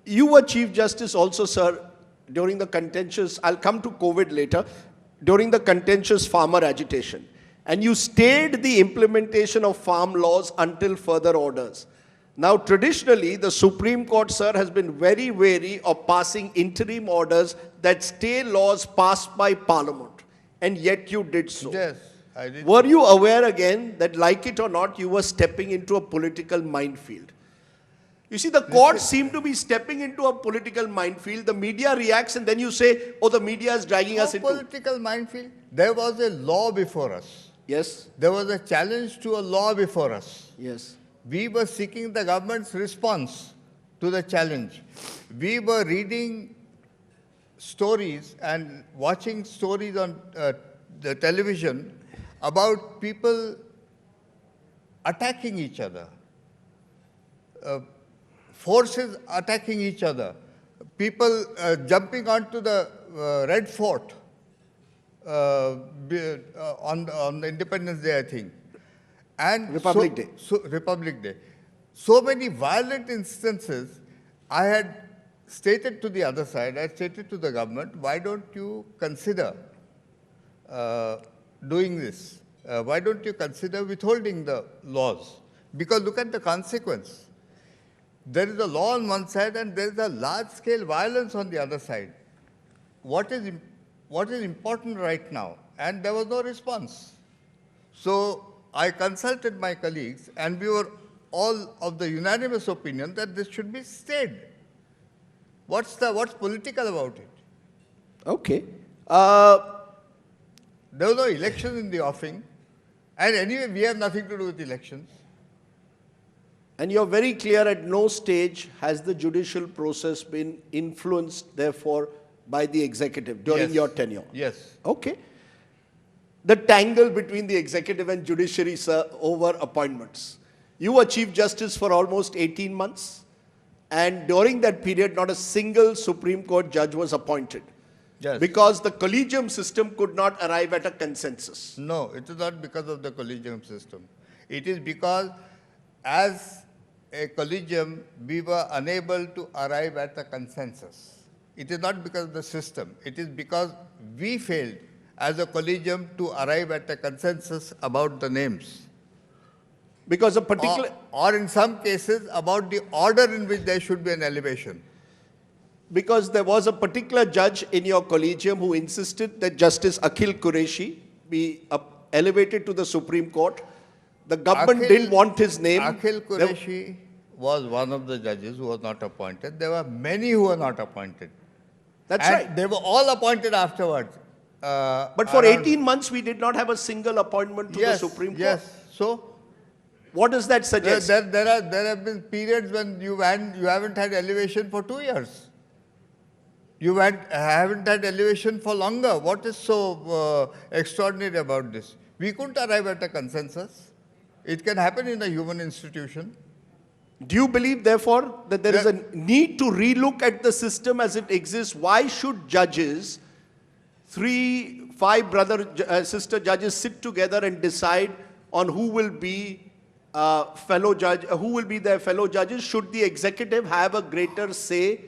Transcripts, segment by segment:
You were Chief Justice also, sir, during the contentious, I'll come to COVID later, during the contentious farmer agitation. And you stayed the implementation of farm laws until further orders. Now, traditionally, the Supreme Court, sir, has been very wary of passing interim orders that stay laws passed by Parliament. And yet you did so. Yes, I did. Were you aware again that, like it or not, you were stepping into a political minefield? You see, the courts seem to be stepping into a political minefield. The media reacts and then you say, oh, the media is dragging us into... political minefield? There was a law before us. Yes. There was a challenge to a law before us. Yes. We were seeking the government's response to the challenge. We were reading stories and watching stories on the television about people attacking each other, forces attacking each other, people jumping onto the Red Fort on the Independence Day, I think. And Republic Day. Republic Day. So many violent instances. I had stated to the other side, I stated to the government, why don't you consider doing this? Why don't you consider withholding the laws? Because look at the consequence. There is a law on one side and there is a large-scale violence on the other side. What is important right now? And there was no response. So I consulted my colleagues and we were all of the unanimous opinion that this should be stayed. What's political about it? Okay. There were no elections in the offing. And anyway, we have nothing to do with elections. And you're very clear, at no stage has the judicial process been influenced, therefore, by the executive during your tenure. Yes. Okay. The tangle between the executive and judiciary, sir, over appointments. You were Chief Justice for almost 18 months. And during that period, not a single Supreme Court judge was appointed. Yes. Because the collegium system could not arrive at a consensus. No, it is not because of the collegium system. It is because as a collegium, we were unable to arrive at a consensus. It is not because of the system. It is because we failed as a collegium to arrive at a consensus about the names. Because a particular... Or in some cases, about the order in which there should be an elevation. Because there was a particular judge in your collegium who insisted that Justice Akhil Qureshi be elevated to the Supreme Court. The government didn't want his name. Akhil Qureshi was one of the judges who was not appointed. There were many who were not appointed. That's right. They were all appointed afterwards. But for 18 months, we did not have a single appointment to the Supreme Court. Yes. So, what does that suggest? There have been periods when you haven't had elevation for 2 years. You haven't had elevation for longer. What is so extraordinary about this? We couldn't arrive at a consensus. It can happen in a human institution. Do you believe, therefore, that there is a need to relook at the system as it exists? Why should judges, 5 sister judges, sit together and decide on who will be who will be their fellow judges? Should the executive have a greater say,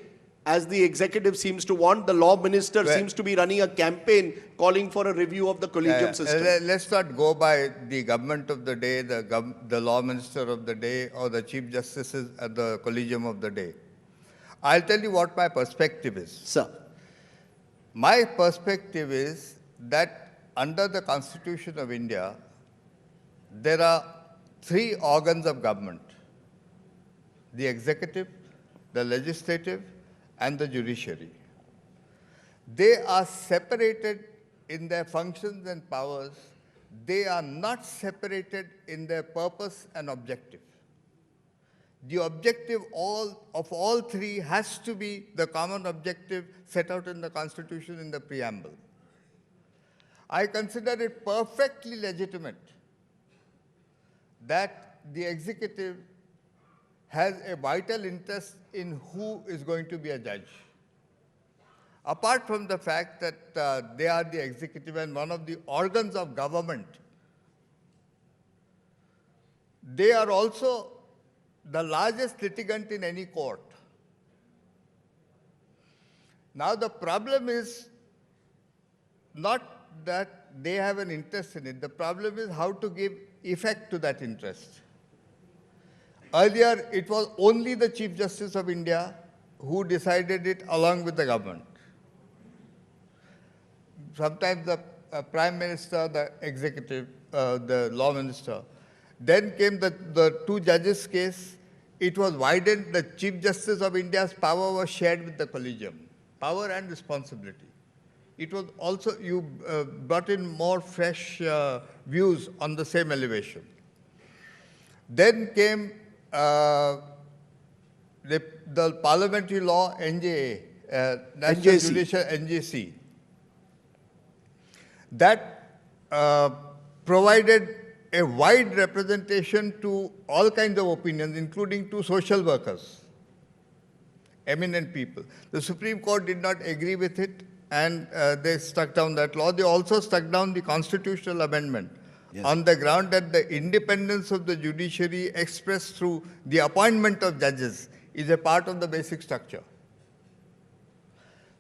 as the executive seems to want? The law minister seems to be running a campaign calling for a review of the collegium system. Let's not go by the government of the day, the law minister of the day, or the chief justices at the collegium of the day. I'll tell you what my perspective is. Sir. My perspective is that under the Constitution of India, there are 3 organs of government: the executive, the legislative, and the judiciary. They are separated in their functions and powers. They are not separated in their purpose and objective. The objective of all 3 has to be the common objective set out in the Constitution in the preamble. I consider it perfectly legitimate that the executive has a vital interest in who is going to be a judge. Apart from the fact that they are the executive and one of the organs of government, they are also the largest litigant in any court. Now the problem is not that they have an interest in it. The problem is how to give effect to that interest. Earlier, it was only the Chief Justice of India who decided it along with the government. Sometimes the Prime Minister, the executive, the law minister. Then came the two judges case. It was widened. The Chief Justice of India's power was shared with the collegium. Power and responsibility. It was also, you brought in more fresh views on the same elevation. Then came the parliamentary law NJA, National NJC. Judicial NJC, that provided a wide representation to all kinds of opinions, including to social workers, eminent people. The Supreme Court did not agree with it, and they struck down that law. They also struck down the constitutional amendment on the ground that the independence of the judiciary expressed through the appointment of judges is a part of the basic structure.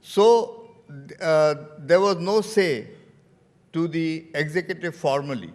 So there was no say to the executive formally.